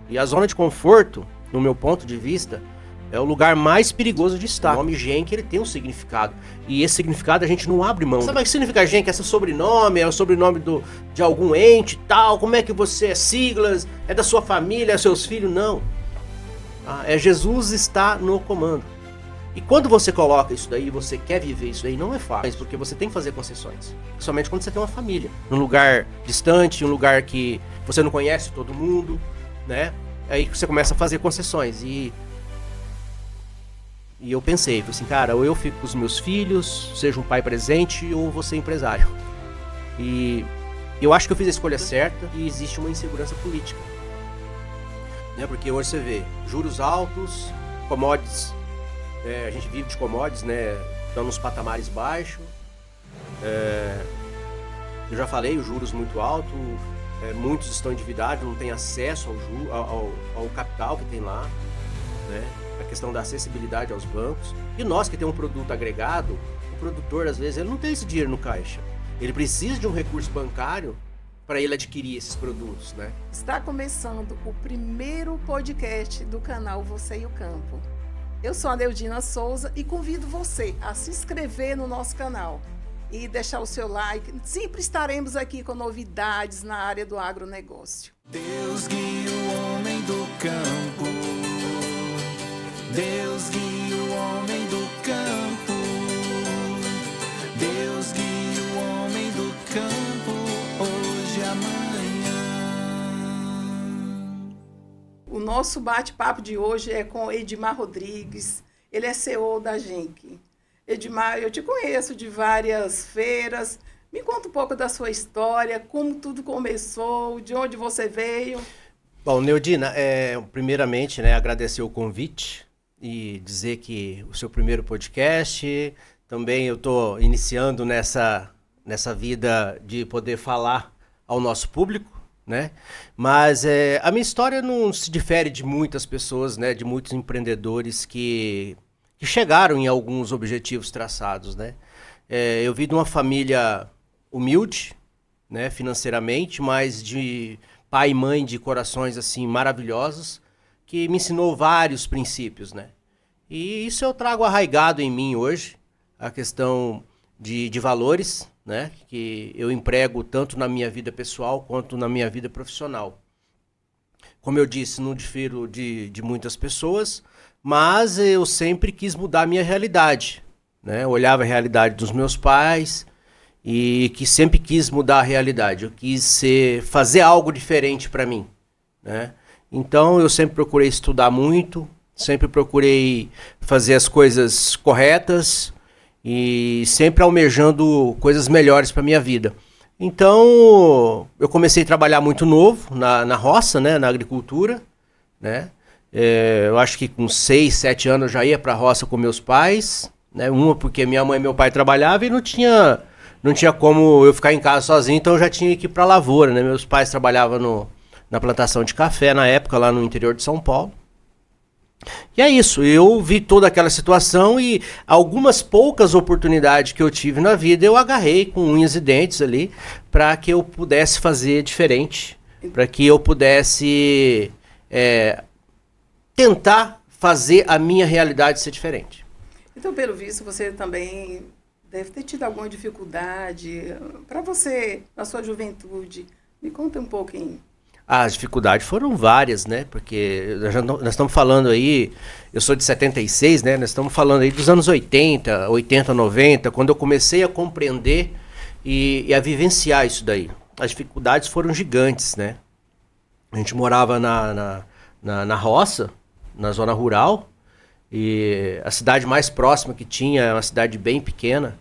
E a zona de conforto, no meu ponto de vista, é o lugar mais perigoso de estar. O nome Genk, ele tem um significado. E esse significado a gente não abre mão. Sabe o que significa Genk? É seu sobrenome? É o sobrenome de algum ente e tal? Como é que você é? Siglas? É da sua família? É seus filhos? Não. É Jesus está no comando. E quando você coloca isso daí, você quer viver isso daí, não é fácil, porque você tem que fazer concessões. Somente quando você tem uma família. Num lugar distante, um lugar que você não conhece todo mundo, né? Aí você começa a fazer concessões. E eu pensei, assim, cara, ou eu fico com os meus filhos, seja um pai presente, ou vou ser empresário. E eu acho que eu fiz a escolha certa e existe uma insegurança política. Né? Porque hoje você vê juros altos, commodities, a gente vive de commodities, né? Estão nos patamares baixos. Eu já falei, os juros muito altos, muitos estão endividados, não têm acesso ao capital que tem lá, né? A questão da acessibilidade aos bancos. E nós que temos um produto agregado, o produtor, às vezes, ele não tem esse dinheiro no caixa. Ele precisa de um recurso bancário para ele adquirir esses produtos, né? Está começando o primeiro podcast do canal Você e o Campo. Eu sou a Neudina Souza e convido você a se inscrever no nosso canal e deixar o seu like. Sempre estaremos aqui com novidades na área do agronegócio. Deus guia o homem do campo. Deus guia o homem do campo. Deus guia o homem do campo, hoje e amanhã. O nosso bate-papo de hoje é com Edmar Rodrigues. Ele é CEO da Genk. Edmar, eu te conheço de várias feiras. Me conta um pouco da sua história, como tudo começou, de onde você veio. Bom, Neudina, primeiramente, né, agradecer o convite e dizer que o seu primeiro podcast, também eu estou iniciando nessa vida de poder falar ao nosso público, né? Mas a minha história não se difere de muitas pessoas, né, de muitos empreendedores que chegaram em alguns objetivos traçados, né? Eu vim de uma família humilde, né, financeiramente, mas de pai e mãe de corações assim maravilhosos, que me ensinou vários princípios, né? E isso eu trago arraigado em mim hoje, a questão de valores, né? Que eu emprego tanto na minha vida pessoal quanto na minha vida profissional. Como eu disse, não difiro de muitas pessoas, mas eu sempre quis mudar a minha realidade, né? Eu olhava a realidade dos meus pais e que sempre quis mudar a realidade. Eu quis fazer algo diferente para mim, né? Então eu sempre procurei estudar muito, sempre procurei fazer as coisas corretas e sempre almejando coisas melhores para minha vida. Então eu comecei a trabalhar muito novo na roça, né, na agricultura, né? Eu acho que com 6, 7 anos eu já ia para a roça com meus pais, né? Uma porque minha mãe e meu pai trabalhavam e não tinha como eu ficar em casa sozinho, então eu já tinha que ir para a lavoura, né? Meus pais trabalhavam na plantação de café na época, lá no interior de São Paulo. E é isso, eu vi toda aquela situação e algumas poucas oportunidades que eu tive na vida eu agarrei com unhas e dentes ali para que eu pudesse fazer diferente, para que eu pudesse tentar fazer a minha realidade ser diferente. Então, pelo visto, você também deve ter tido alguma dificuldade para você, na sua juventude. Me conta um pouquinho. As dificuldades foram várias, né? Porque nós estamos falando aí, eu sou de 76, né? Nós estamos falando aí dos anos 80, 90, quando eu comecei a compreender e a vivenciar isso daí. As dificuldades foram gigantes, né? A gente morava na roça, na zona rural, e a cidade mais próxima que tinha, é uma cidade bem pequena,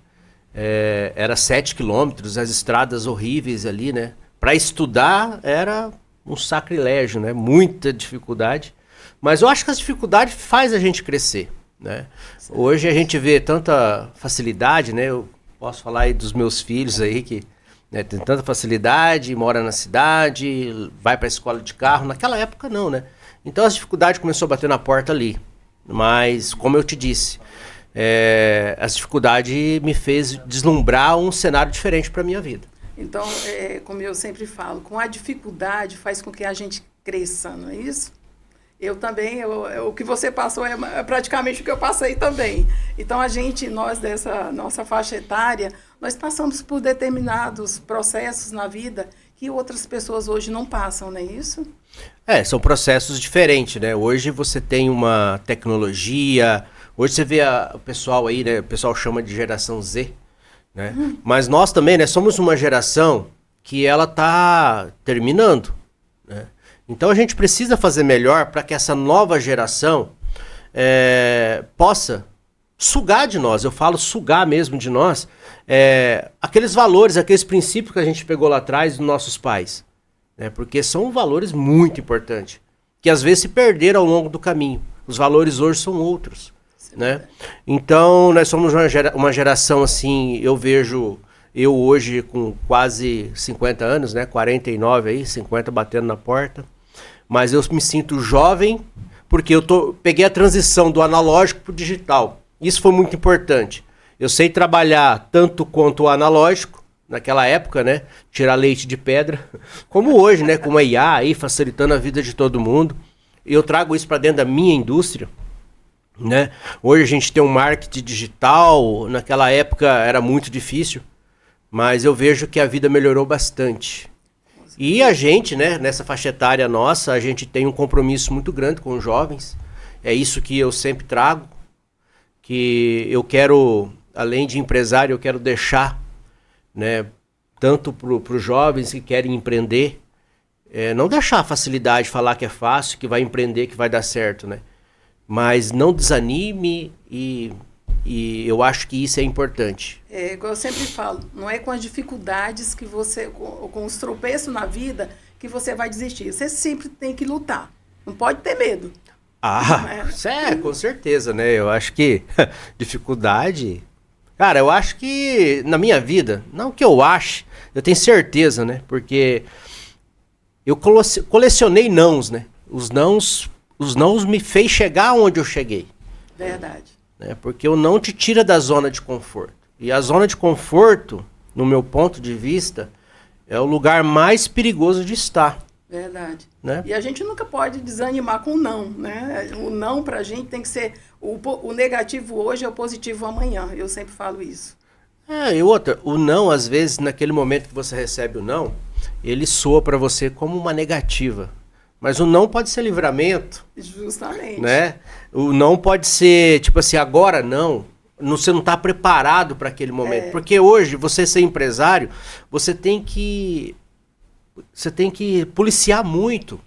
era 7 quilômetros, as estradas horríveis ali, né? Para estudar era um sacrilégio, né? Muita dificuldade. Mas eu acho que as dificuldades faz a gente crescer, né? Hoje a gente vê tanta facilidade, né? Eu posso falar aí dos meus filhos aí que, né, tem tanta facilidade, mora na cidade, vai para a escola de carro. Naquela época não, né? Então as dificuldades começou a bater na porta ali. Mas, como eu te disse, as dificuldades me fez deslumbrar um cenário diferente para a minha vida. Então, como eu sempre falo, com a dificuldade faz com que a gente cresça, não é isso? Eu também, o que você passou é praticamente o que eu passei também. Então, nós dessa nossa faixa etária, nós passamos por determinados processos na vida que outras pessoas hoje não passam, não é isso? São processos diferentes, né? Hoje você tem uma tecnologia, hoje você vê o pessoal aí, né? O pessoal chama de geração Z, né? Mas nós também, né? Somos uma geração que ela tá terminando, né? Então a gente precisa fazer melhor para que essa nova geração possa sugar de nós, eu falo sugar mesmo de nós, aqueles valores, aqueles princípios que a gente pegou lá atrás dos nossos pais, né? Porque são valores muito importantes, que às vezes se perderam ao longo do caminho. Os valores hoje são outros, né? Então nós somos uma geração assim, eu vejo... Eu hoje com quase 50 anos, né? 49 aí, 50 batendo na porta. Mas eu me sinto jovem porque peguei a transição do analógico para o digital. Isso foi muito importante. Eu sei trabalhar tanto quanto o analógico, naquela época, né? Tirar leite de pedra, como hoje, né? Com a IA aí facilitando a vida de todo mundo. E eu trago isso para dentro da minha indústria, né? Hoje a gente tem um marketing digital, naquela época era muito difícil, mas eu vejo que a vida melhorou bastante. E a gente, né, nessa faixa etária nossa, a gente tem um compromisso muito grande com os jovens. É isso que eu sempre trago, que eu quero, além de empresário, eu quero deixar, né, tanto para os jovens que querem empreender, não deixar a facilidade, falar que é fácil, que vai empreender, que vai dar certo, né? Mas não desanime e eu acho que isso é importante. Igual eu sempre falo, não é com as dificuldades que você, com os tropeços na vida, que você vai desistir. Você sempre tem que lutar. Não pode ter medo. Com certeza, né? Eu acho que dificuldade... Cara, eu acho que na minha vida, não que eu ache, eu tenho certeza, né? Porque eu colecionei nãos, né? Os nãos me fez chegar onde eu cheguei. Verdade. Porque o não te tira da zona de conforto. E a zona de conforto, no meu ponto de vista, é o lugar mais perigoso de estar. Verdade. Né? E a gente nunca pode desanimar com o não, né? O não pra gente tem que ser... O negativo hoje é o positivo amanhã. Eu sempre falo isso. E outra, o não, às vezes, naquele momento que você recebe o não, ele soa pra você como uma negativa. Mas o não pode ser livramento. Justamente. Né? O não pode ser, tipo assim, agora não. Você não está preparado para aquele momento. Porque hoje, você ser empresário, você tem que policiar muito,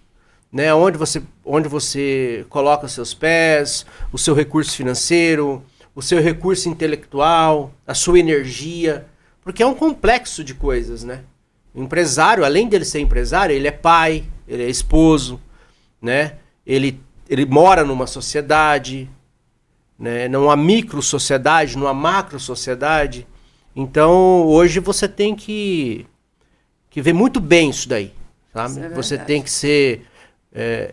né? Onde você coloca os seus pés, o seu recurso financeiro, o seu recurso intelectual, a sua energia. Porque é um complexo de coisas, né? O empresário, além dele ser empresário, ele é pai, ele é esposo, né? Ele mora numa sociedade, né? Numa micro-sociedade, numa macro-sociedade. Então, hoje você tem que ver muito bem isso daí, sabe? Você tem que ser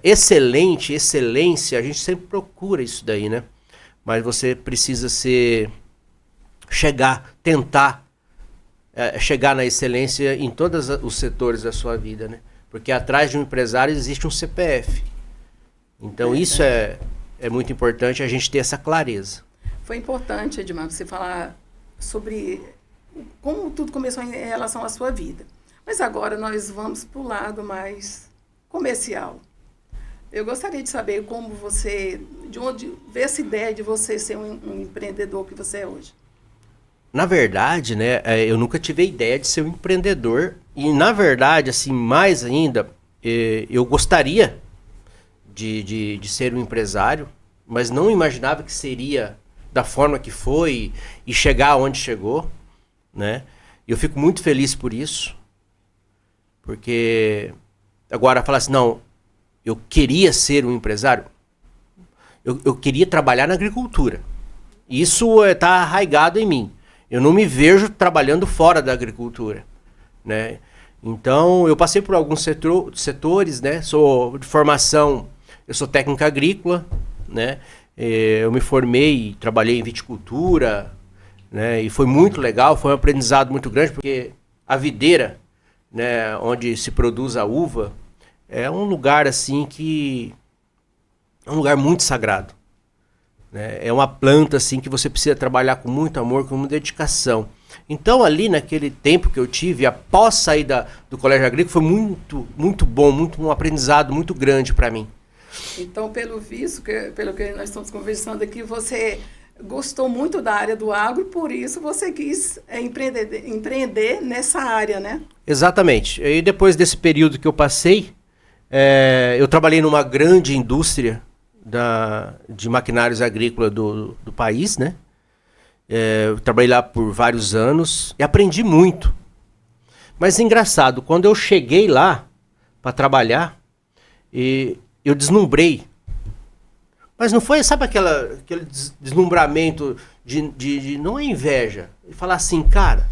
excelência, a gente sempre procura isso daí, né? Mas você precisa tentar chegar na excelência em todos os setores da sua vida, né? Porque atrás de um empresário existe um CPF. Então isso é muito importante a gente ter essa clareza. Foi importante, Edmar, você falar sobre como tudo começou em relação à sua vida. Mas agora nós vamos para o lado mais comercial. Eu gostaria de saber de onde veio essa ideia de você ser um empreendedor que você é hoje. Na verdade, né, eu nunca tive a ideia de ser um empreendedor. E, na verdade, assim, mais ainda, eu gostaria de ser um empresário, mas não imaginava que seria da forma que foi e chegar onde chegou, né? Eu fico muito feliz por isso, porque agora falar assim, não, eu queria ser um empresário, eu queria trabalhar na agricultura. Isso está arraigado em mim. Eu não me vejo trabalhando fora da agricultura, né? Então, eu passei por alguns setores, né? Sou de formação, eu sou técnico agrícola, né? Eu me formei e trabalhei em viticultura, né? E foi muito legal, foi um aprendizado muito grande, porque a videira, né, onde se produz a uva, é um lugar assim que é um lugar muito sagrado, né? É uma planta assim que você precisa trabalhar com muito amor, com muita dedicação. Então ali naquele tempo que eu tive, após sair do colégio agrícola, foi muito bom, um aprendizado muito grande para mim. Então, pelo que nós estamos conversando aqui, você gostou muito da área do agro, por isso você quis empreender nessa área, né? Exatamente. E depois desse período que eu passei, eu trabalhei numa grande indústria de maquinários agrícolas do país, né? Eu trabalhei lá por vários anos e aprendi muito. Mas engraçado, quando eu cheguei lá para trabalhar, eu deslumbrei. Mas não foi, sabe aquele deslumbramento de não é inveja. E falar assim, cara,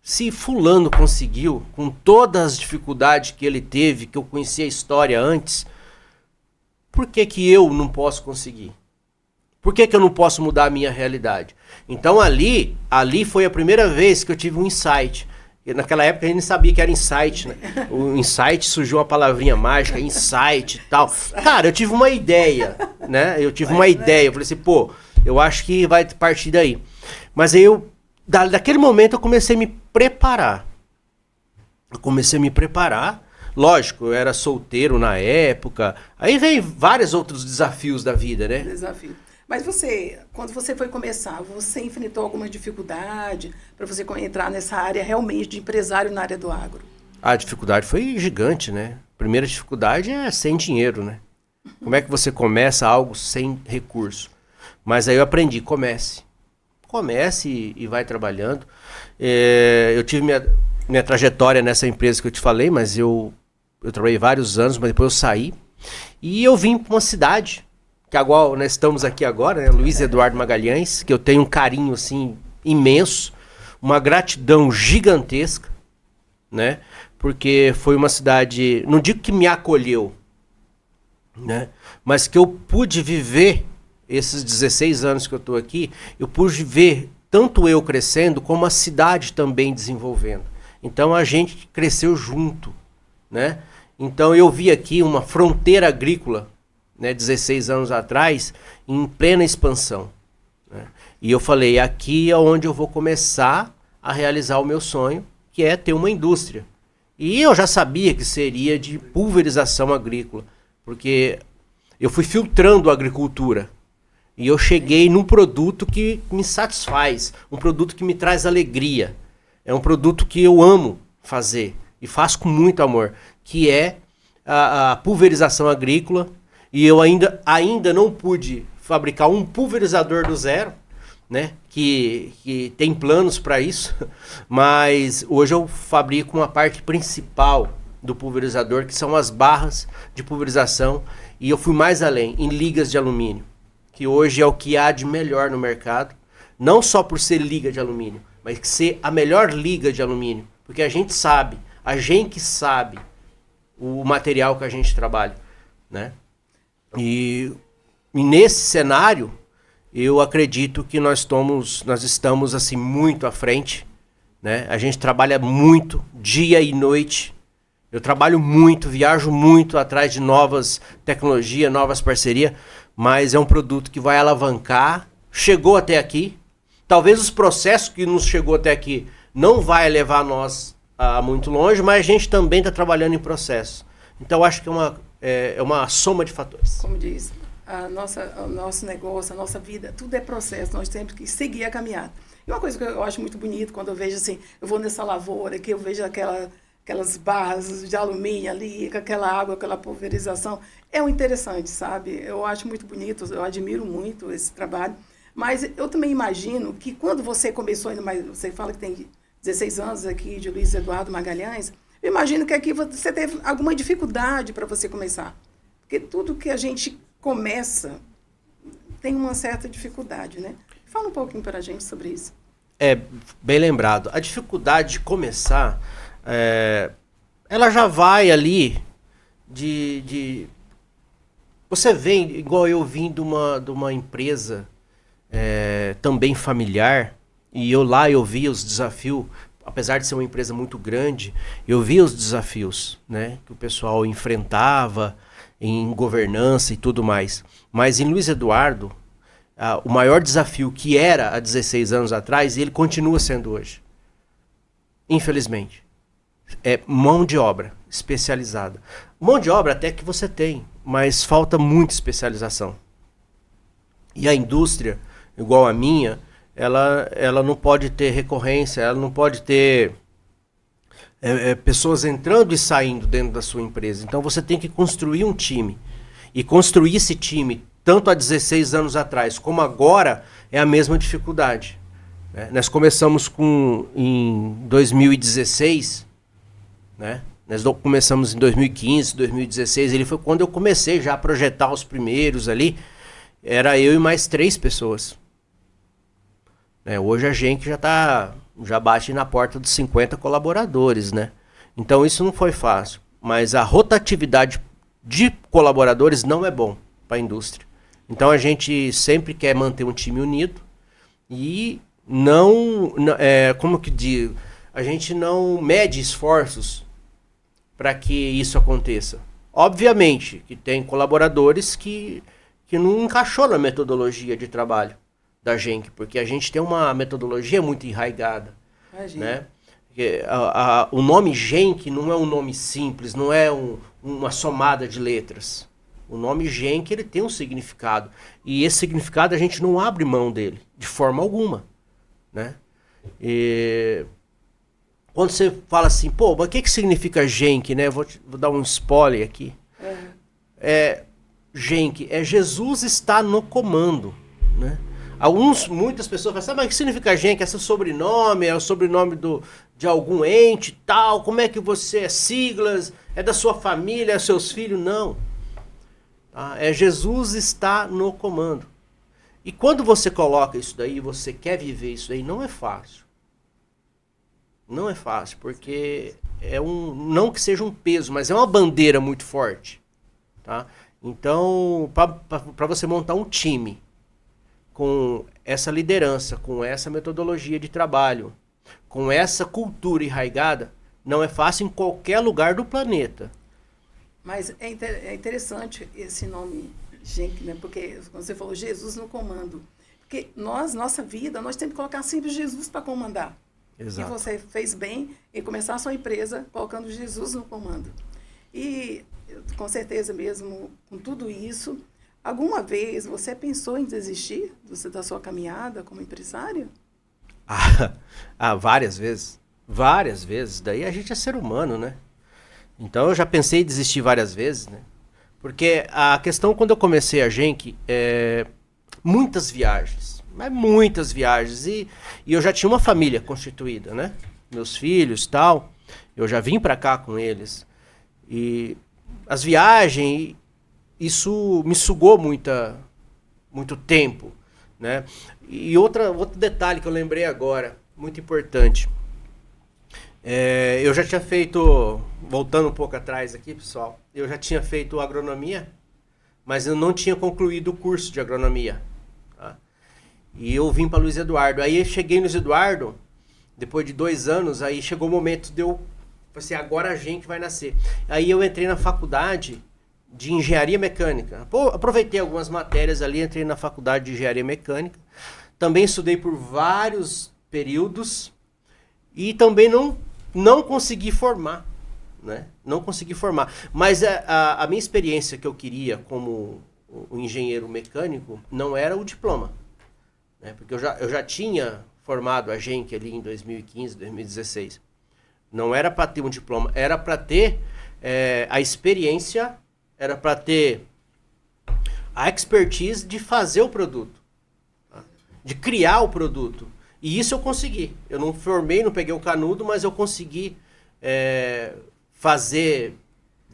se fulano conseguiu, com todas as dificuldades que ele teve, que eu conhecia a história antes, por que eu não posso conseguir? Por que eu não posso mudar a minha realidade? Então ali foi a primeira vez que eu tive um insight. E naquela época a gente nem sabia que era insight, né? O insight surgiu uma palavrinha mágica, insight e tal. Cara, eu tive uma ideia, né? Eu falei assim, pô, eu acho que vai partir daí. Mas aí daquele momento eu comecei a me preparar. Lógico, eu era solteiro na época. Aí veio vários outros desafios da vida, né? Desafio. Mas quando você foi começar, você enfrentou alguma dificuldade para você entrar nessa área realmente de empresário na área do agro? A dificuldade foi gigante, né? Primeira dificuldade é sem dinheiro, né? Como é que você começa algo sem recurso? Mas aí eu aprendi, comece e vai trabalhando. Eu tive minha trajetória nessa empresa que eu te falei, mas eu trabalhei vários anos, mas depois eu saí. E eu vim para uma cidade, que agora nós estamos aqui agora, né? Luiz Eduardo Magalhães, que eu tenho um carinho assim imenso, uma gratidão gigantesca, né? Porque foi uma cidade, não digo que me acolheu, né? Mas que eu pude viver esses 16 anos que eu estou aqui, eu pude ver tanto eu crescendo como a cidade também desenvolvendo. Então a gente cresceu junto, né? Então eu vi aqui uma fronteira agrícola, né, 16 anos atrás, em plena expansão, né? E eu falei, aqui é onde eu vou começar a realizar o meu sonho, que é ter uma indústria. E eu já sabia que seria de pulverização agrícola, porque eu fui filtrando a agricultura. E eu cheguei num produto que me satisfaz, um produto que me traz alegria. É um produto que eu amo fazer e faço com muito amor, que é a pulverização agrícola. E eu ainda não pude fabricar um pulverizador do zero, né? Que tem planos para isso, mas hoje eu fabrico uma parte principal do pulverizador, que são as barras de pulverização, e eu fui mais além, em ligas de alumínio, que hoje é o que há de melhor no mercado, não só por ser liga de alumínio, mas que ser a melhor liga de alumínio, porque a gente sabe o material que a gente trabalha, né? E nesse cenário, eu acredito que nós estamos assim muito à frente, né? A gente trabalha muito, dia e noite. Eu trabalho muito, viajo muito atrás de novas tecnologias, novas parcerias, mas é um produto que vai alavancar, chegou até aqui. Talvez os processos que nos chegou até aqui não vai levar nós a muito longe, mas a gente também está trabalhando em processo. Então, acho que é uma soma de fatores. Como diz, o nosso negócio, a nossa vida, tudo é processo, nós temos que seguir a caminhada. E uma coisa que eu acho muito bonito, quando eu vejo assim, eu vou nessa lavoura, que eu vejo aquelas barras de alumínio ali, com aquela água, aquela pulverização, é um interessante, sabe? Eu acho muito bonito, eu admiro muito esse trabalho, mas eu também imagino que quando você começou, ainda mais, você fala que tem 16 anos aqui de Luiz Eduardo Magalhães, eu imagino que aqui você teve alguma dificuldade para você começar. Porque tudo que a gente começa tem uma certa dificuldade, né? Fala um pouquinho para a gente sobre isso. Bem lembrado. A dificuldade de começar, ela já vai ali Você vem, igual eu vim de uma empresa também familiar, e eu vi os desafios, apesar de ser uma empresa muito grande, eu via os desafios, né, que o pessoal enfrentava em governança e tudo mais. Mas em Luiz Eduardo, o maior desafio que era há 16 anos atrás, ele continua sendo hoje. Infelizmente. É mão de obra especializada. Mão de obra até que você tem, mas falta muita especialização. E a indústria, igual a minha, ela não pode ter recorrência, ela não pode ter pessoas entrando e saindo dentro da sua empresa. Então você tem que construir um time. E construir esse time, tanto há 16 anos atrás como agora, é a mesma dificuldade. Né? Nós começamos em 2016, né? Nós começamos em 2015, 2016, ele foi quando eu comecei já a projetar os primeiros ali, era eu e mais 3 pessoas. Hoje a gente já bate na porta dos 50 colaboradores, né? Então isso não foi fácil, mas a rotatividade de colaboradores não é bom para a indústria. Então a gente sempre quer manter um time unido e como que digo, a gente não mede esforços para que isso aconteça. Obviamente que tem colaboradores que não encaixou na metodologia de trabalho da gente, porque a gente tem uma metodologia muito enraigada. Né? O nome Genk não é um nome simples, não é uma somada de letras. O nome Genk, ele tem um significado. E esse significado a gente não abre mão dele, de forma alguma. Né? E quando você fala assim, pô, mas o que significa Genk, né? Vou dar um spoiler aqui. Genk, Jesus está no comando, né? Muitas pessoas falam, mas o que significa Genk? É seu sobrenome? É o sobrenome de algum ente tal? Como é que você é? Siglas? É da sua família? É seus filhos? Não. Tá? Jesus está no comando. E quando você coloca isso daí, você quer viver isso daí, não é fácil. Não é fácil, porque não que seja um peso, mas é uma bandeira muito forte. Tá? Então, para você montar um time com essa liderança, com essa metodologia de trabalho, com essa cultura enraigada, não é fácil em qualquer lugar do planeta. Mas é interessante esse nome Genk, né? Porque quando você falou Jesus no comando, porque nossa vida, nós temos que colocar sempre Jesus para comandar. Exato. E você fez bem em começar a sua empresa colocando Jesus no comando. E com certeza mesmo, com tudo isso, alguma vez você pensou em desistir da sua caminhada como empresário? Várias vezes. Várias vezes. Daí a gente é ser humano, né? Então eu já pensei em desistir várias vezes, né? Porque a questão, quando eu comecei a Genk, muitas viagens. Mas muitas viagens. E eu já tinha uma família constituída, né? Meus filhos e tal. Eu já vim pra cá com eles. E as viagens, isso me sugou muito tempo, né? E outro detalhe que eu lembrei agora, muito importante. Eu já tinha feito, voltando um pouco atrás aqui, pessoal, eu já tinha feito agronomia, mas eu não tinha concluído o curso de agronomia. Tá? E eu vim para Luiz Eduardo. Aí eu cheguei no Luiz Eduardo, depois de 2 anos, aí chegou o momento de eu... Falei assim, agora a gente vai nascer. Aí eu entrei na faculdade de engenharia mecânica. Aproveitei algumas matérias ali, entrei na faculdade de engenharia mecânica. Também estudei por vários períodos e também não consegui formar. Né? Não consegui formar. Mas a minha experiência que eu queria como o engenheiro mecânico não era o diploma. Né? Porque eu já tinha formado a Genk ali em 2015, 2016. Não era para ter um diploma, era para ter a experiência, era para ter a expertise de fazer o produto, tá? De criar o produto. E isso eu consegui. Eu não formei, não peguei o canudo, mas eu consegui fazer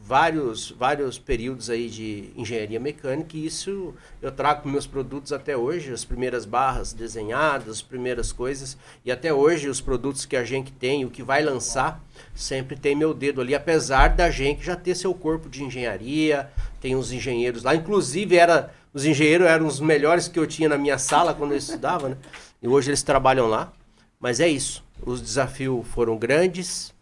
vários períodos aí de engenharia mecânica, e isso eu trago para meus produtos até hoje, as primeiras barras desenhadas, as primeiras coisas, e até hoje os produtos que a gente tem, o que vai lançar, sempre tem meu dedo ali, apesar da gente já ter seu corpo de engenharia, tem uns engenheiros lá, inclusive os engenheiros eram os melhores que eu tinha na minha sala quando eu estudava, né? E hoje eles trabalham lá, Mas é isso. Os desafios foram grandes,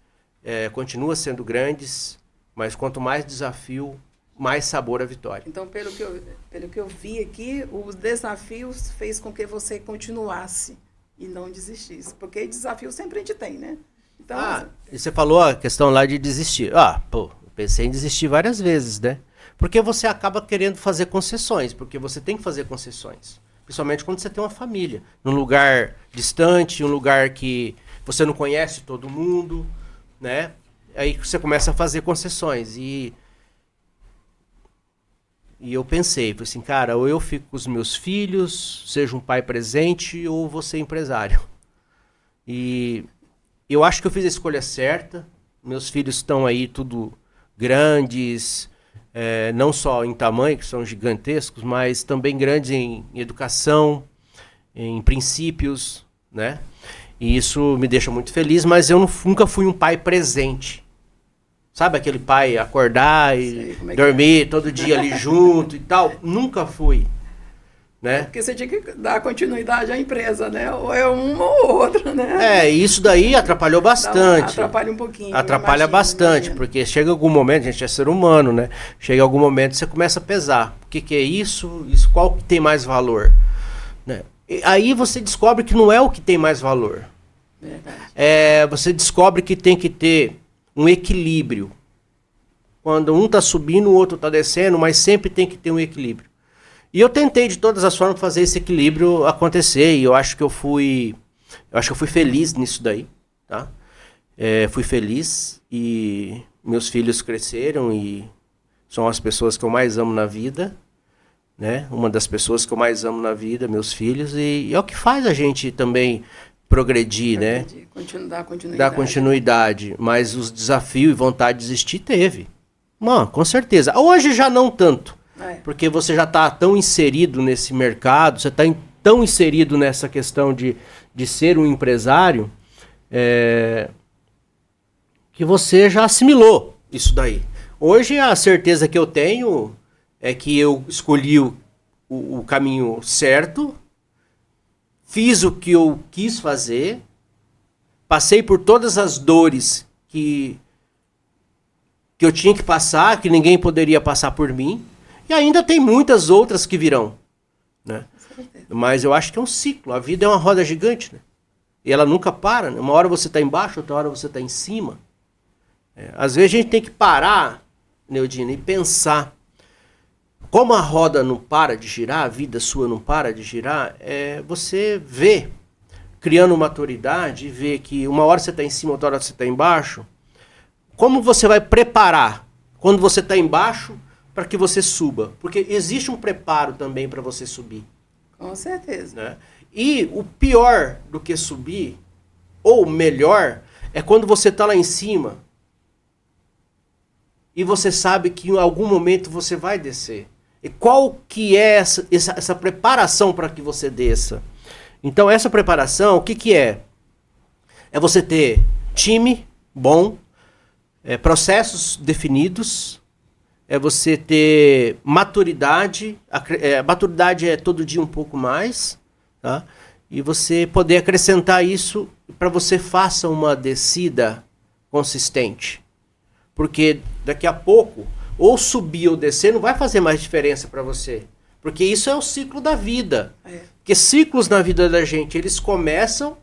continua sendo grandes, mas quanto mais desafio, mais sabor a vitória. Então, pelo que eu vi aqui, os desafios fez com que você continuasse e não desistisse. Porque desafio sempre a gente tem, né? Então, e você falou a questão lá de desistir. Eu pensei em desistir várias vezes, né? Porque você acaba querendo fazer concessões, porque você tem que fazer concessões. Principalmente quando você tem uma família. Num lugar distante, um lugar que você não conhece todo mundo, né? Aí você começa a fazer concessões. E eu pensei, falei assim, cara, ou eu fico com os meus filhos, seja um pai presente, ou vou ser empresário. E eu acho que eu fiz a escolha certa. Meus filhos estão aí tudo grandes, não só em tamanho, que são gigantescos, mas também grandes em educação, em princípios, né? E isso me deixa muito feliz, mas eu nunca fui um pai presente. Sabe aquele pai acordar e dormir todo dia ali junto e tal? Nunca fui. Né? Porque você tinha que dar continuidade à empresa, né? Ou é uma ou outra, né? Isso daí atrapalhou bastante. Atrapalha um pouquinho. Atrapalha bastante, porque chega algum momento, a gente é ser humano, né? Chega algum momento você começa a pesar. O que é isso? Qual que tem mais valor? Né? E aí você descobre que não é o que tem mais valor. Verdade. Você descobre que tem que ter um equilíbrio. Quando um está subindo, o outro está descendo, mas sempre tem que ter um equilíbrio. E eu tentei de todas as formas fazer esse equilíbrio acontecer, e eu acho que eu fui feliz nisso daí, tá? Fui feliz e meus filhos cresceram e são as pessoas que eu mais amo na vida, né? Uma das pessoas que eu mais amo na vida, meus filhos, e é o que faz a gente também progredir, né? Dar continuidade. Mas os desafios e vontade de desistir teve. Mano, com certeza. Hoje já não tanto. Porque você já está tão inserido nesse mercado, você está tão inserido nessa questão de ser um empresário, que você já assimilou isso daí. Hoje a certeza que eu tenho é que eu escolhi o caminho certo, fiz o que eu quis fazer, passei por todas as dores que eu tinha que passar, que ninguém poderia passar por mim. E ainda tem muitas outras que virão, né? Mas eu acho que é um ciclo. A vida é uma roda gigante, né? E ela nunca para, né? Uma hora você está embaixo, outra hora você está em cima. Às vezes a gente tem que parar, Neudina, e pensar. Como a roda não para de girar, a vida sua não para de girar, você vê, criando maturidade, e vê que uma hora você está em cima, outra hora você está embaixo. Como você vai preparar quando você está embaixo para que você suba? Porque existe um preparo também para você subir. Com certeza. Né? E o pior do que subir, ou melhor, é quando você está lá em cima e você sabe que em algum momento você vai descer. E qual que é essa preparação para que você desça? Então essa preparação, o que é? É você ter time bom, processos definidos, é você ter maturidade. Maturidade é todo dia um pouco mais, tá? E você poder acrescentar isso para você faça uma descida consistente. Porque daqui a pouco, ou subir ou descer não vai fazer mais diferença para você. Porque isso é o ciclo da vida. Porque ciclos na vida da gente, eles começam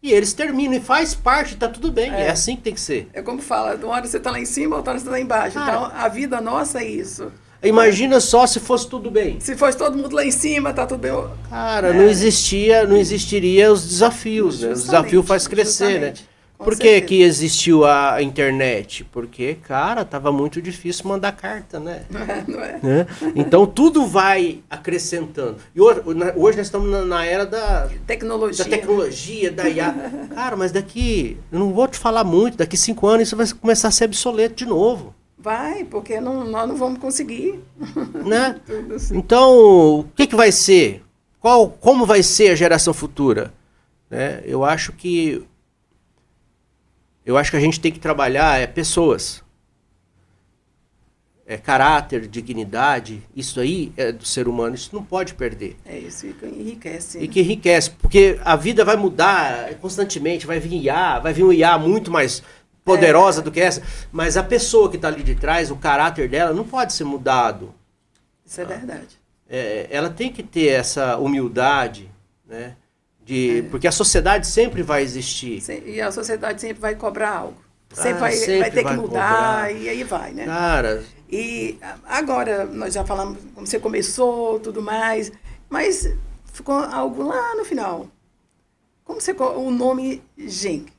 e eles terminam, e faz parte, tá tudo bem, é assim que tem que ser. É como fala, uma hora você tá lá em cima, outra hora você tá lá embaixo. Então, a vida nossa é isso. Imagina só se fosse tudo bem. Se fosse todo mundo lá em cima, tá tudo bem. Cara, não existiria os desafios, né? O desafio faz crescer, né? Por que existiu a internet? Porque, cara, tava muito difícil mandar carta, né? Não é? Então tudo vai acrescentando. E hoje nós estamos na era da tecnologia, da IA. Cara, mas daqui, eu não vou te falar muito, daqui 5 anos isso vai começar a ser obsoleto de novo. Vai, porque nós não vamos conseguir. Né? Então, o que vai ser? Como vai ser a geração futura? Né? Eu acho que a gente tem que trabalhar pessoas. caráter, dignidade, isso aí é do ser humano, isso não pode perder. É isso que enriquece. E que enriquece, porque a vida vai mudar constantemente, vai vir um IA muito mais poderosa do que essa, mas a pessoa que está ali de trás, o caráter dela não pode ser mudado. Isso é verdade. Ela tem que ter essa humildade, né? Porque a sociedade sempre vai existir. E a sociedade sempre vai cobrar algo. Sempre vai ter que mudar, e aí vai, né? Cara... E agora, nós já falamos como você começou, tudo mais, mas ficou algo lá no final. Como o nome Genk?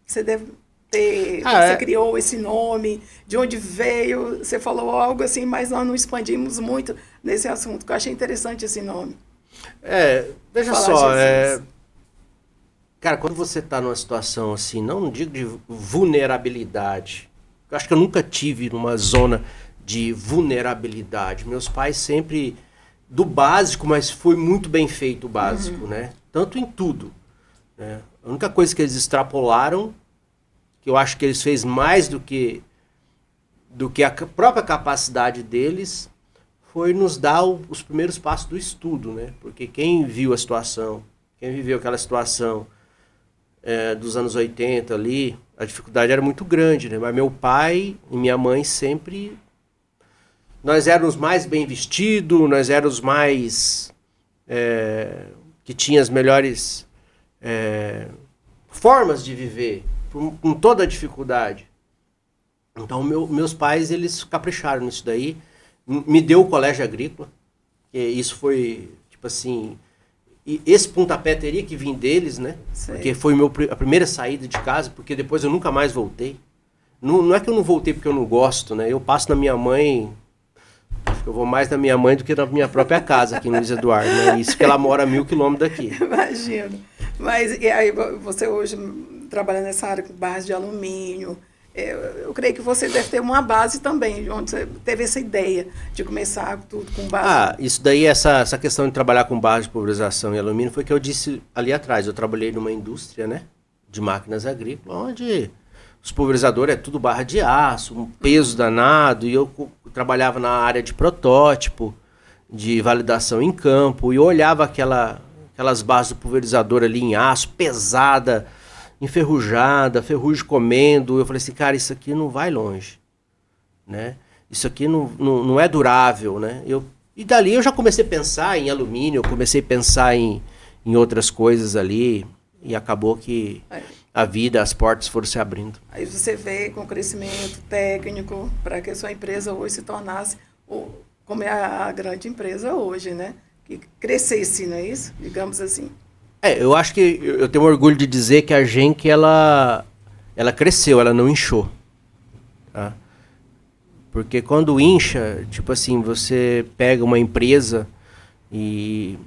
Você deve ter... você criou esse nome, de onde veio, você falou algo assim, mas nós não expandimos muito nesse assunto, que eu achei interessante esse nome. Veja só, cara, quando você está numa situação assim, não digo de vulnerabilidade, eu acho que eu nunca tive numa zona de vulnerabilidade. Meus pais sempre, do básico, mas foi muito bem feito o básico, né? Tanto em tudo. Né? A única coisa que eles extrapolaram, que eu acho que eles fez mais do que a própria capacidade deles, foi nos dar os primeiros passos do estudo, né? Porque quem viu a situação, quem viveu aquela situação dos anos 80 ali, a dificuldade era muito grande, né? Mas meu pai e minha mãe sempre... Nós éramos mais bem vestidos, nós éramos mais... que tinha as melhores formas de viver, com toda a dificuldade. Então, meus pais, eles capricharam nisso daí. Me deu o colégio agrícola. E isso foi, tipo assim... Esse pontapé teria que vir deles, né? Sei. Porque foi a primeira saída de casa, porque depois eu nunca mais voltei. Não é que eu não voltei porque eu não gosto, né? Eu passo na minha mãe... Acho que eu vou mais na minha mãe do que na minha própria casa aqui em Luiz Eduardo, né? Isso que ela mora a 1.000 quilômetros daqui. Imagino. Mas e aí você hoje trabalha nessa área com barras de alumínio. Eu creio que você deve ter uma base também, onde você teve essa ideia de começar tudo com base. Isso daí, essa questão de trabalhar com barras de pulverização e alumínio foi que eu disse ali atrás. Eu trabalhei numa indústria, né, de máquinas agrícolas, onde os pulverizadores é tudo barra de aço, um peso danado, e eu trabalhava na área de protótipo, de validação em campo, e eu olhava aquelas barras do pulverizador ali em aço, pesada, enferrujada, ferrugem comendo. Eu falei assim, cara, isso aqui não vai longe, né? Isso aqui não é durável, né? E dali eu já comecei a pensar em alumínio, eu comecei a pensar em outras coisas ali, e acabou que a vida, as portas foram se abrindo. Aí você veio com crescimento técnico para que a sua empresa hoje se tornasse como é a grande empresa hoje, né? Que crescesse, não é isso? Digamos assim. Eu acho que eu tenho orgulho de dizer que a Genk, ela cresceu, ela não inchou. Tá? Porque quando incha, tipo assim, você pega uma empresa e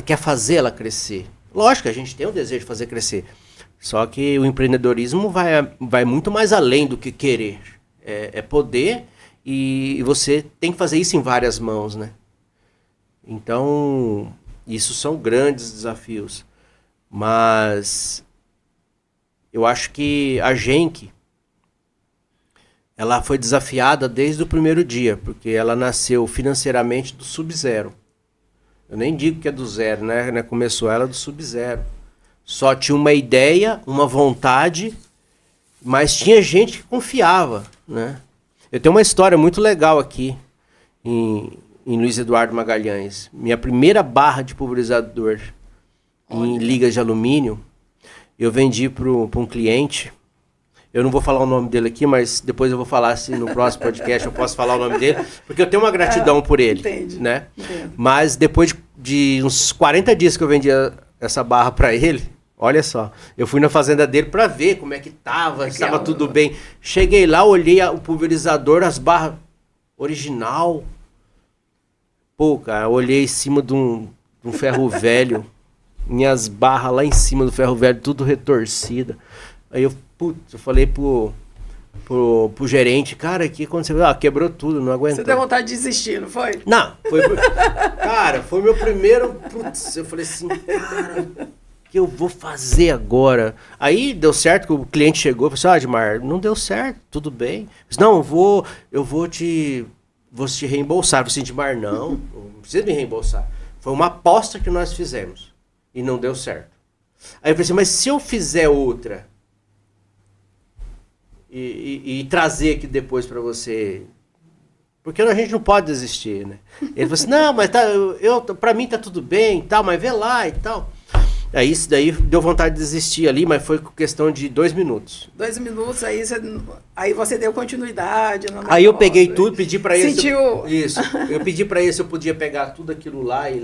quer fazer ela crescer. Lógico que a gente tem o desejo de fazer crescer. Só que o empreendedorismo vai muito mais além do que querer. É poder, e você tem que fazer isso em várias mãos, né? Então... Isso são grandes desafios, mas eu acho que a Genk, ela foi desafiada desde o primeiro dia, porque ela nasceu financeiramente do sub-zero. Eu nem digo que é do zero, né? Começou ela do sub-zero. Só tinha uma ideia, uma vontade, mas tinha gente que confiava, né? Eu tenho uma história muito legal aqui em Luiz Eduardo Magalhães. Minha primeira barra de pulverizador em ligas de alumínio, eu vendi para um cliente. Eu não vou falar o nome dele aqui, mas depois eu vou falar, se no próximo podcast eu posso falar o nome dele, porque eu tenho uma gratidão por ele. Entendi, né? Entendi. Mas depois de uns 40 dias que eu vendi essa barra para ele, olha só, eu fui na fazenda dele para ver como é que estava, se estava tudo bem. Cheguei lá, olhei o pulverizador, as barras original. Pô, cara, eu olhei em cima de um ferro velho, minhas barras lá em cima do ferro velho, tudo retorcida. Aí eu falei pro gerente, cara, que aconteceu? Quebrou tudo, não aguentou. Você deu vontade de desistir, não foi? Não, cara, foi meu primeiro... eu falei assim, cara, que eu vou fazer agora? Aí deu certo que o cliente chegou e falou assim, Admar, não deu certo, tudo bem. Eu disse, não, eu vou te reembolsar. Eu falei assim, Admar, não precisa me reembolsar. Foi uma aposta que nós fizemos e não deu certo. Aí eu falei assim, mas se eu fizer outra e trazer aqui depois para você... Porque a gente não pode desistir, né? Ele falou assim, não, mas pra mim tá tudo bem e tal, mas vê lá e tal. Aí isso daí deu vontade de desistir ali, mas foi questão de 2 minutos. 2 minutos, aí você deu continuidade. Aí eu peguei tudo, pedi pra ele... Sentiu... Isso. Eu pedi pra ele se eu podia pegar tudo aquilo lá e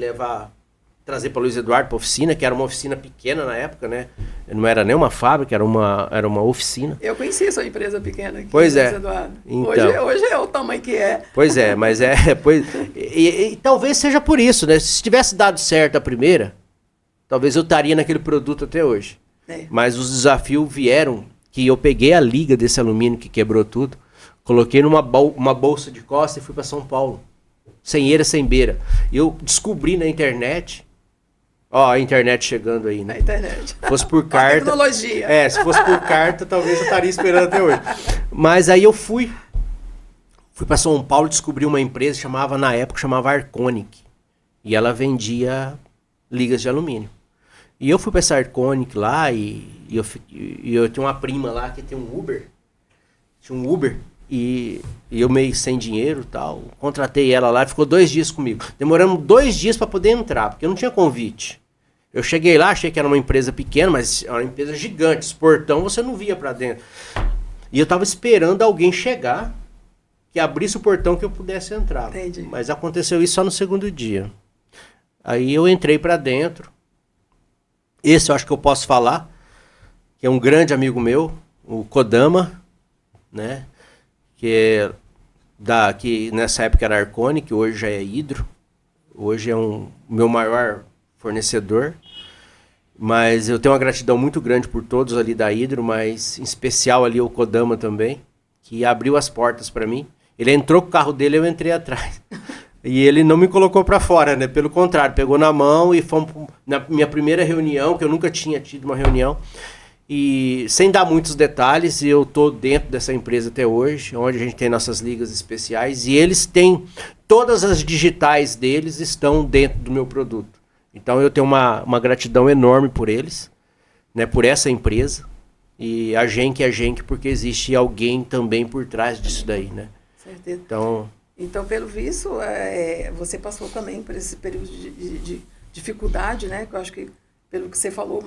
trazer pra Luiz Eduardo pra oficina, que era uma oficina pequena na época, né? Não era nem uma fábrica, era uma oficina. Eu conheci essa empresa pequena aqui, pois é. Luiz Eduardo. Então, hoje é o tamanho que é. Pois é, mas e talvez seja por isso, né? Se tivesse dado certo a primeira, talvez eu estaria naquele produto até hoje. É. Mas os desafios vieram que eu peguei a liga desse alumínio que quebrou tudo, coloquei numa bolsa de costa e fui para São Paulo. Sem eira, sem beira. Eu descobri na internet... Ó, a internet chegando aí, né? A internet. Se fosse por carta... A tecnologia. Se fosse por carta, talvez eu estaria esperando até hoje. Mas aí eu fui para São Paulo e descobri uma empresa na época chamava Arconic. E ela vendia ligas de alumínio. E eu fui para essa Arconic lá e eu tinha uma prima lá que tem um Uber. Tinha um Uber. E eu meio sem dinheiro e tal, contratei ela lá e ficou 2 dias comigo. Demoramos 2 dias para poder entrar, porque eu não tinha convite. Eu cheguei lá, achei que era uma empresa pequena, mas era uma empresa gigante. Esse portão você não via para dentro. E eu tava esperando alguém chegar, que abrisse o portão que eu pudesse entrar. Entendi. Mas aconteceu isso só no 2º dia. Aí eu entrei para dentro. Esse eu acho que eu posso falar, que é um grande amigo meu, o Kodama, né? Que nessa época era Arconic, que hoje já é Hydro. Hoje é o meu maior fornecedor. Mas eu tenho uma gratidão muito grande por todos ali da Hydro, mas em especial ali o Kodama também, que abriu as portas para mim. Ele entrou com o carro dele, eu entrei atrás. E ele não me colocou para fora, né? Pelo contrário, pegou na mão e fomos na minha primeira reunião, que eu nunca tinha tido uma reunião. E sem dar muitos detalhes, eu estou dentro dessa empresa até hoje, onde a gente tem nossas ligas especiais, e eles têm, todas as digitais deles estão dentro do meu produto. Então eu tenho uma gratidão enorme por eles, né, por essa empresa, e a Genk é Genk porque existe alguém também por trás disso daí, né? Certeza. Então, pelo visto, você passou também por esse período de dificuldade, né? Que eu acho que, pelo que você falou,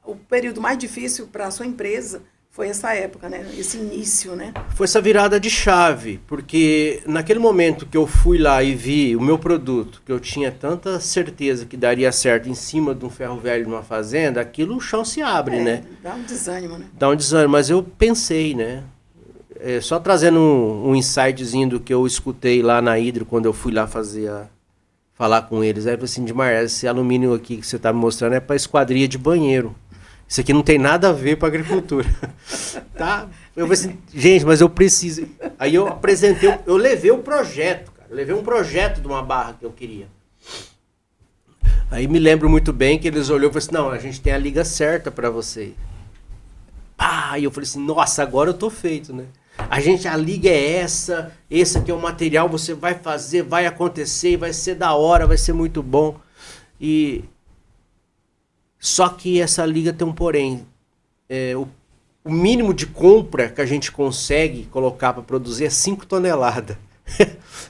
o período mais difícil para a sua empresa foi essa época, né? Esse início, né? Foi essa virada de chave, porque naquele momento que eu fui lá e vi o meu produto, que eu tinha tanta certeza que daria certo em cima de um ferro velho numa fazenda, aquilo o chão se abre, né? Dá um desânimo, né? Dá um desânimo, mas eu pensei, né? Só trazendo um insightzinho do que eu escutei lá na Hydro, quando eu fui lá falar com eles. Aí eu falei assim, Admar, esse alumínio aqui que você está me mostrando é para esquadria de banheiro. Isso aqui não tem nada a ver com a agricultura. Tá? Eu falei assim, gente, mas eu preciso. Aí eu apresentei, eu levei o projeto, cara. Eu levei um projeto de uma barra que eu queria. Aí me lembro muito bem que eles olharam e falaram assim, não, a gente tem a liga certa para você. E eu falei assim, nossa, agora eu tô feito, né? A liga é essa, esse aqui é o material, você vai fazer, vai acontecer, vai ser da hora, vai ser muito bom. Só que essa liga tem um porém. O mínimo de compra que a gente consegue colocar para produzir é 5 toneladas.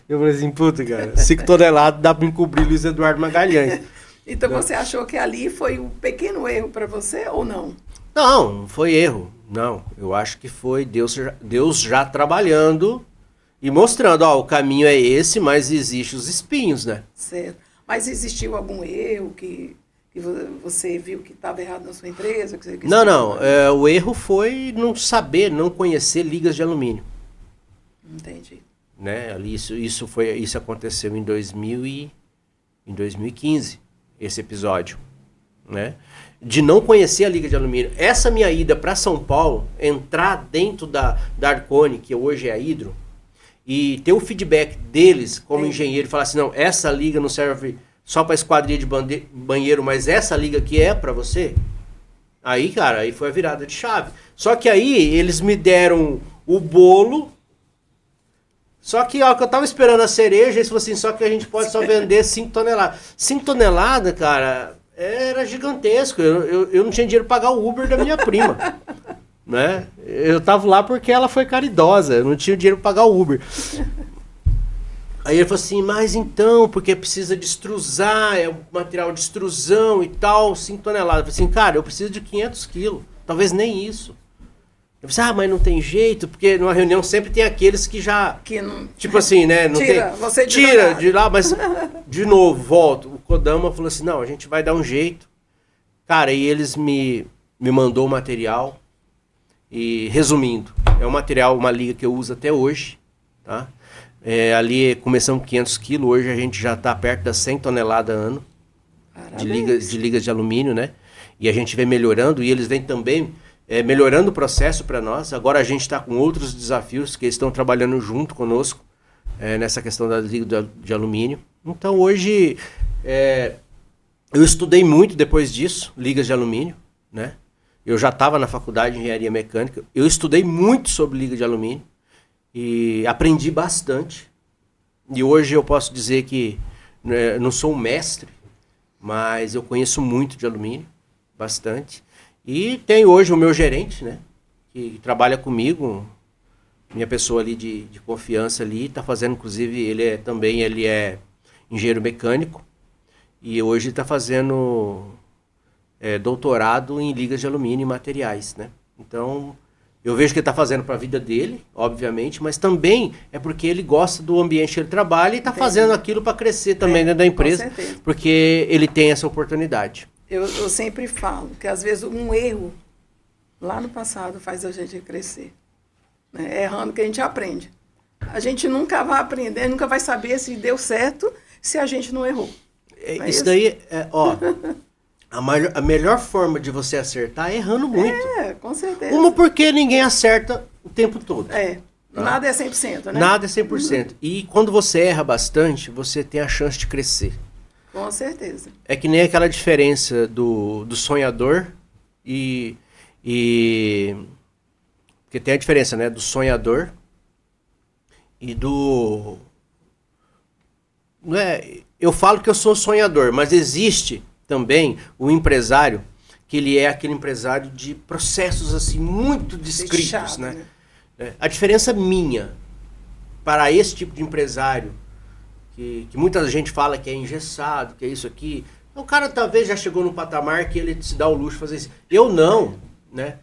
Eu falei assim, puta, cara, 5 toneladas dá para encobrir Luiz Eduardo Magalhães. Então você achou que ali foi um pequeno erro para você ou não? Não foi erro. Não, eu acho que foi Deus já trabalhando e mostrando, o caminho é esse, mas existem os espinhos, né? Certo. Mas existiu algum erro que você viu que estava errado na sua empresa? Não. O erro foi não conhecer ligas de alumínio. Entendi. Né? Isso aconteceu em 2015, esse episódio, né? De não conhecer a liga de alumínio. Essa minha ida para São Paulo, entrar dentro da Arconic, que hoje é a Hydro, e ter o feedback deles como engenheiro, e falar assim, não, essa liga não serve só para esquadria de banheiro, mas essa liga aqui é para você? Aí, cara, aí foi a virada de chave. Só que aí eles me deram o bolo, só que ó, que eu tava esperando a cereja, eles falaram assim, só que a gente pode só vender 5 toneladas. 5 toneladas, cara, era gigantesco. Eu não tinha dinheiro para pagar o Uber da minha prima. Né? Eu tava lá porque ela foi caridosa, eu não tinha dinheiro para pagar o Uber. Aí ele falou assim, mas então, porque precisa de extrusar, é um material de extrusão e tal, 5 toneladas. Eu falei assim, cara, eu preciso de 500 quilos, talvez nem isso. Eu falei, mas não tem jeito, porque numa reunião sempre tem aqueles que já, que não, tipo assim, né, não tira, tem, você tira de lá, mas de novo, volto. O Kodama falou assim, não, a gente vai dar um jeito. Cara, e eles me mandou o material, e resumindo, é um material, uma liga que eu uso até hoje, tá? Ali começamos com 500 quilos, hoje a gente já está perto das 100 toneladas ano de ligas de alumínio, né? E a gente vem melhorando e eles vêm também melhorando o processo para nós. Agora a gente está com outros desafios que eles estão trabalhando junto conosco nessa questão da liga de alumínio. Então hoje eu estudei muito depois disso, ligas de alumínio, né? Eu já estava na faculdade de engenharia mecânica, eu estudei muito sobre liga de alumínio. E aprendi bastante. E hoje eu posso dizer que não sou um mestre, mas eu conheço muito de alumínio, bastante. E tenho hoje o meu gerente, né, que trabalha comigo, minha pessoa ali de confiança ali, está fazendo, inclusive, ele é engenheiro mecânico, e hoje está fazendo doutorado em ligas de alumínio e materiais, né? Então, eu vejo que ele está fazendo para a vida dele, obviamente, mas também é porque ele gosta do ambiente que ele trabalha e está fazendo aquilo para crescer também dentro da empresa, porque ele tem essa oportunidade. Eu sempre falo que às vezes um erro lá no passado faz a gente crescer. Né? É errando que a gente aprende. A gente nunca vai aprender, nunca vai saber se deu certo se a gente não errou. Isso daí, a melhor forma de você acertar é errando muito. Com certeza. Uma porque ninguém acerta o tempo todo. Tá? Nada é 100%, né? Nada é 100%. E quando você erra bastante, você tem a chance de crescer. Com certeza. É que nem aquela diferença do sonhador e... Porque tem a diferença, né? Do sonhador e do... Não é, eu falo que eu sou sonhador, mas existe também o empresário, que ele é aquele empresário de processos assim muito descritos, fechado, né? A diferença minha para esse tipo de empresário, que muita gente fala que é engessado, que é isso aqui, o cara talvez já chegou no patamar que ele se dá o luxo de fazer isso. Eu não, né?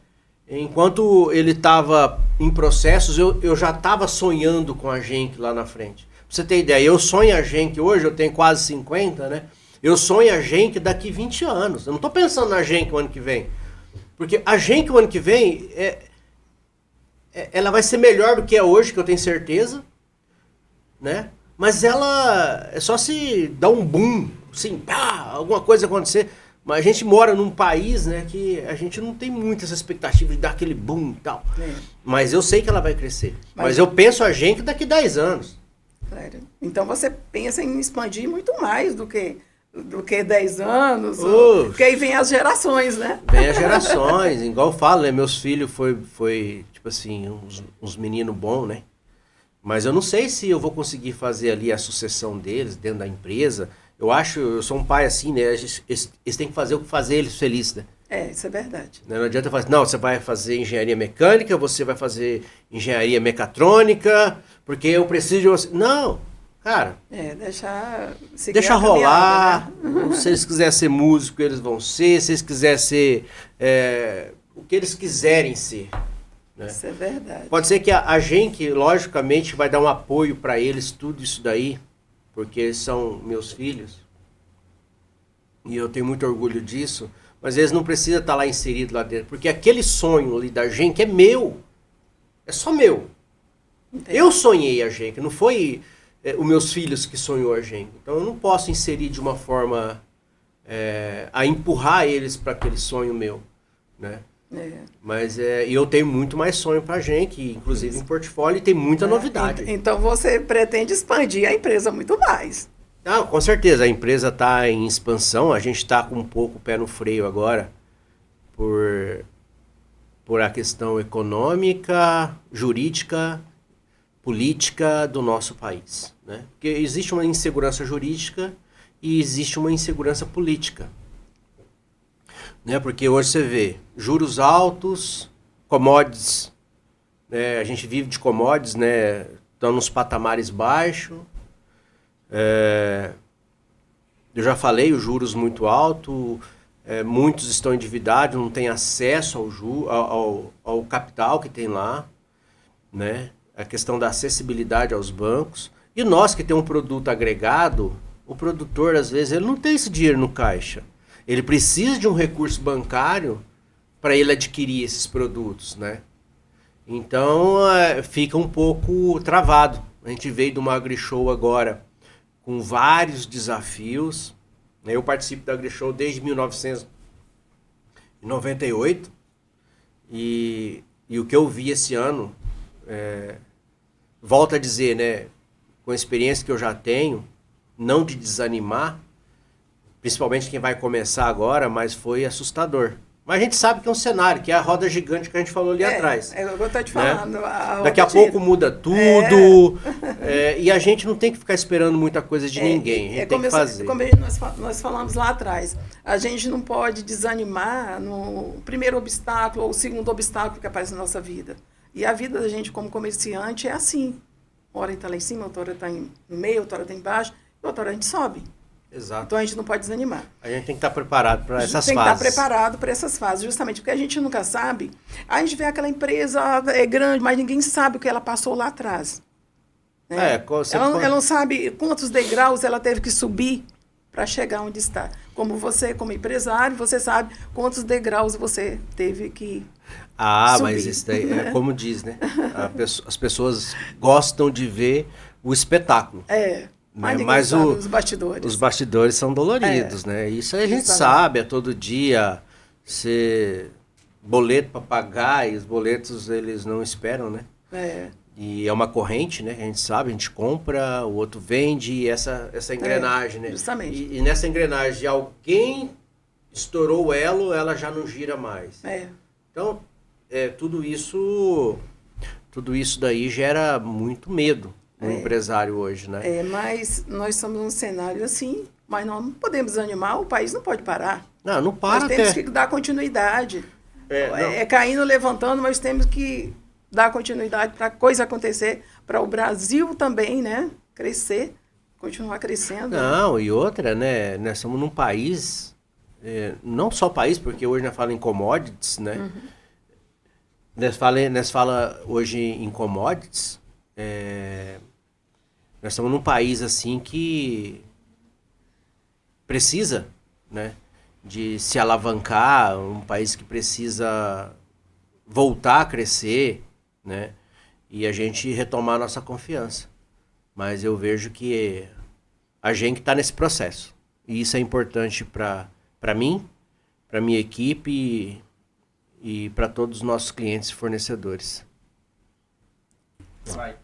Enquanto ele estava em processos, eu já estava sonhando com a Genk lá na frente. Pra você ter ideia, eu sonho a Genk hoje, eu tenho quase 50, né? Eu sonho a Genk daqui 20 anos. Eu não estou pensando na Genk o ano que vem. Porque a Genk o ano que vem, ela vai ser melhor do que é hoje, que eu tenho certeza. Né? Mas ela é só se dar um boom, assim, pá, alguma coisa acontecer. Mas a gente mora num país, né, que a gente não tem muita essa expectativa de dar aquele boom e tal. Mas eu sei que ela vai crescer. Mas eu penso a Genk daqui 10 anos. Claro. Então você pensa em expandir muito mais do que 10 anos, porque aí vem as gerações, né? Vem as gerações, igual eu falo, né? Meus filhos foi tipo assim, uns meninos bons, né? Mas eu não sei se eu vou conseguir fazer ali a sucessão deles dentro da empresa. Eu sou um pai assim, né? Eles têm que fazer o que fazer eles felizes, né? Isso é verdade. Não adianta falar, não, você vai fazer engenharia mecânica, você vai fazer engenharia mecatrônica, porque eu preciso de você. Não! Cara, deixa rolar. Né? Se eles quiserem ser músico, eles vão ser. Se eles quiserem ser o que eles quiserem ser. Né? Isso é verdade. Pode ser que a Genk, logicamente, vai dar um apoio para eles, tudo isso daí, porque eles são meus filhos. E eu tenho muito orgulho disso. Mas eles não precisam estar lá inseridos lá dentro, porque aquele sonho ali da Genk é meu. É só meu. Entendi. Eu sonhei a Genk, não foi... os meus filhos que sonhou a Genk. Então eu não posso inserir de uma forma a empurrar eles para aquele sonho meu, né? Mas eu tenho muito mais sonho para a Genk, inclusive em portfólio, e tem muita novidade. Então você pretende expandir a empresa muito mais. Não, com certeza, a empresa está em expansão, a gente está com um pouco o pé no freio agora por a questão econômica, jurídica, política do nosso país, né? Porque existe uma insegurança jurídica e existe uma insegurança política, né? Porque hoje você vê juros altos, commodities, né? A gente vive de commodities, né? Estão nos patamares baixos. Eu já falei, os juros muito altos, muitos estão endividados, não têm acesso ao capital que tem lá, né? A questão da acessibilidade aos bancos. E nós que temos um produto agregado, o produtor, às vezes, ele não tem esse dinheiro no caixa. Ele precisa de um recurso bancário para ele adquirir esses produtos, né? Então, fica um pouco travado. A gente veio de uma AgriShow agora com vários desafios. Eu participo da AgriShow desde 1998 e o que eu vi esse ano, volto a dizer, né, com a experiência que eu já tenho, não de desanimar, principalmente quem vai começar agora, mas foi assustador. Mas a gente sabe que é um cenário, que é a roda gigante que a gente falou ali atrás. É o que eu estou te falando. Né? Daqui a pouco muda tudo. E a gente não tem que ficar esperando muita coisa de ninguém. A gente tem que fazer. Como nós falamos lá atrás, a gente não pode desanimar no primeiro obstáculo ou o segundo obstáculo que aparece na nossa vida. E a vida da gente como comerciante é assim. Uma hora está lá em cima, outra hora está no meio, outra hora está embaixo, e outra hora a gente sobe. Exato. Então a gente não pode desanimar. A gente tem que estar preparado para essas fases. Tem que estar preparado para essas fases, justamente porque a gente nunca sabe. A gente vê aquela empresa grande, mas ninguém sabe o que ela passou lá atrás. Né? Ela não sabe quantos degraus ela teve que subir para chegar onde está. Como você, como empresário, você sabe quantos degraus você teve que subir. Mas isso daí é como diz, né? As pessoas gostam de ver o espetáculo. Mas os bastidores. Os bastidores são doloridos, né? Isso a gente sabe, é todo dia. Boleto para pagar e os boletos eles não esperam, né? E é uma corrente, né? A gente sabe, a gente compra, o outro vende, essa engrenagem, né? Justamente. E nessa engrenagem, alguém estourou o elo, ela já não gira mais. Então, tudo isso daí gera muito medo. Um empresário hoje, né? Mas nós somos um cenário assim, mas nós não podemos desanimar, o país não pode parar. Não para. Nós temos que dar continuidade. Caindo, levantando, mas temos que dar continuidade para a coisa acontecer, para o Brasil também, né? Crescer, continuar crescendo. E outra, né? Nós somos num país, não só país, porque hoje nós falamos em commodities, né? Uhum. Nós fala hoje em commodities. Nós estamos num país assim que precisa, né, de se alavancar, um país que precisa voltar a crescer, né, e a gente retomar a nossa confiança. Mas eu vejo que a gente está nesse processo. E isso é importante para mim, para minha equipe e para todos os nossos clientes e fornecedores. Vai.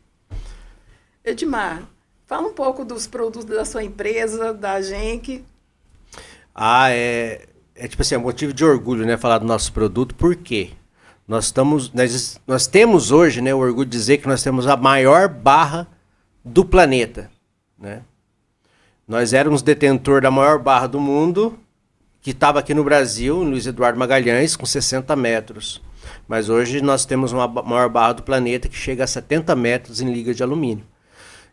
Edmar, fala um pouco dos produtos da sua empresa, da Genk. Tipo assim, é um motivo de orgulho, né, falar do nosso produto. Por quê? Nós temos hoje, né, o orgulho de dizer que nós temos a maior barra do planeta, né? Nós éramos detentor da maior barra do mundo, que estava aqui no Brasil, Luiz Eduardo Magalhães, com 60 metros. Mas hoje nós temos uma maior barra do planeta que chega a 70 metros em liga de alumínio.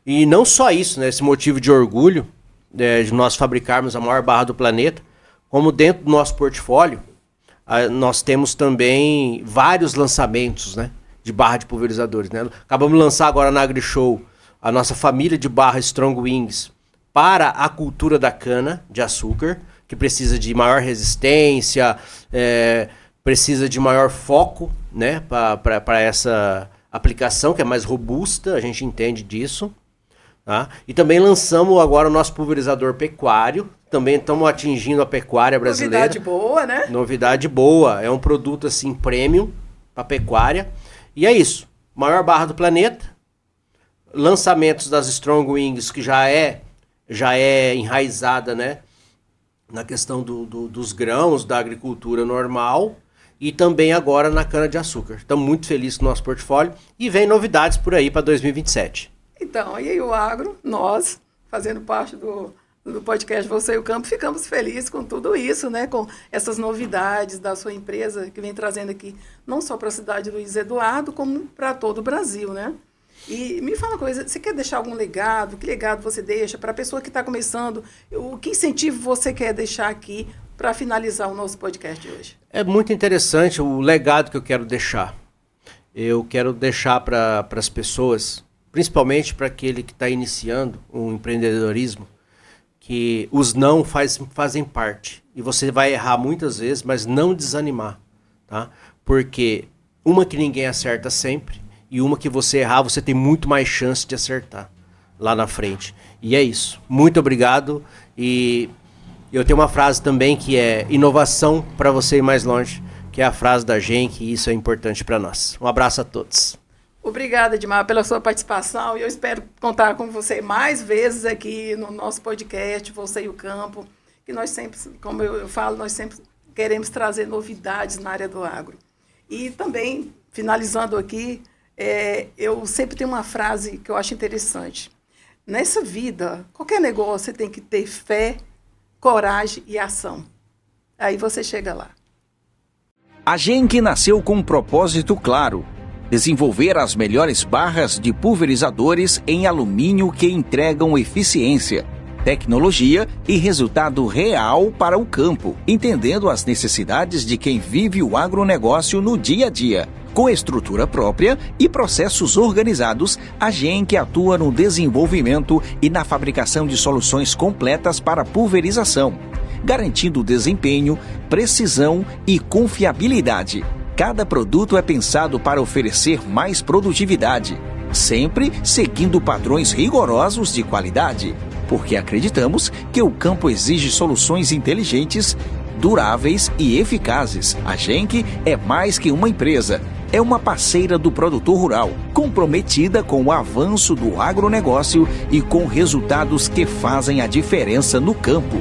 E não só isso, né, esse motivo de orgulho de nós fabricarmos a maior barra do planeta, como dentro do nosso portfólio, nós temos também vários lançamentos, né, de barra de pulverizadores. Né? Acabamos de lançar agora na AgriShow a nossa família de barra Strong Wings para a cultura da cana de açúcar, que precisa de maior resistência, precisa de maior foco, né, para essa aplicação que é mais robusta, a gente entende disso. Tá? E também lançamos agora o nosso pulverizador pecuário, também estamos atingindo a pecuária brasileira. Novidade boa, né? Novidade boa, é um produto assim premium para pecuária. E é isso, maior barra do planeta, lançamentos das Strong Wings, que já é já é enraizada, né, na questão dos grãos, da agricultura normal e também agora na cana-de-açúcar. Estamos muito felizes com o nosso portfólio e vem novidades por aí para 2027. Então, e aí o Agro, nós, fazendo parte do podcast Você e o Campo, ficamos felizes com tudo isso, né? Com essas novidades da sua empresa que vem trazendo aqui, não só para a cidade de Luiz Eduardo, como para todo o Brasil, né? E me fala uma coisa, você quer deixar algum legado? Que legado você deixa para a pessoa que está começando? Que incentivo você quer deixar aqui para finalizar o nosso podcast de hoje? É muito interessante o legado que eu quero deixar. Eu quero deixar para as pessoas, principalmente para aquele que está iniciando o empreendedorismo, que os não fazem parte. E você vai errar muitas vezes, mas não desanimar, tá? Porque uma que ninguém acerta sempre e uma que você errar, você tem muito mais chance de acertar lá na frente. E é isso. Muito obrigado. E eu tenho uma frase também que é inovação para você ir mais longe, que é a frase da Genk, e isso é importante para nós. Um abraço a todos. Obrigada, Edmar, pela sua participação e eu espero contar com você mais vezes aqui no nosso podcast, Você e o Campo, que nós sempre, como eu falo, nós sempre queremos trazer novidades na área do agro. E também, finalizando aqui, eu sempre tenho uma frase que eu acho interessante. Nessa vida, qualquer negócio você tem que ter fé, coragem e ação. Aí você chega lá. A Genk nasceu com um propósito claro: desenvolver as melhores barras de pulverizadores em alumínio que entregam eficiência, tecnologia e resultado real para o campo, entendendo as necessidades de quem vive o agronegócio no dia a dia. Com estrutura própria e processos organizados, a Genk atua no desenvolvimento e na fabricação de soluções completas para pulverização, garantindo desempenho, precisão e confiabilidade. Cada produto é pensado para oferecer mais produtividade, sempre seguindo padrões rigorosos de qualidade, porque acreditamos que o campo exige soluções inteligentes, duráveis e eficazes. A Genk é mais que uma empresa, é uma parceira do produtor rural, comprometida com o avanço do agronegócio e com resultados que fazem a diferença no campo.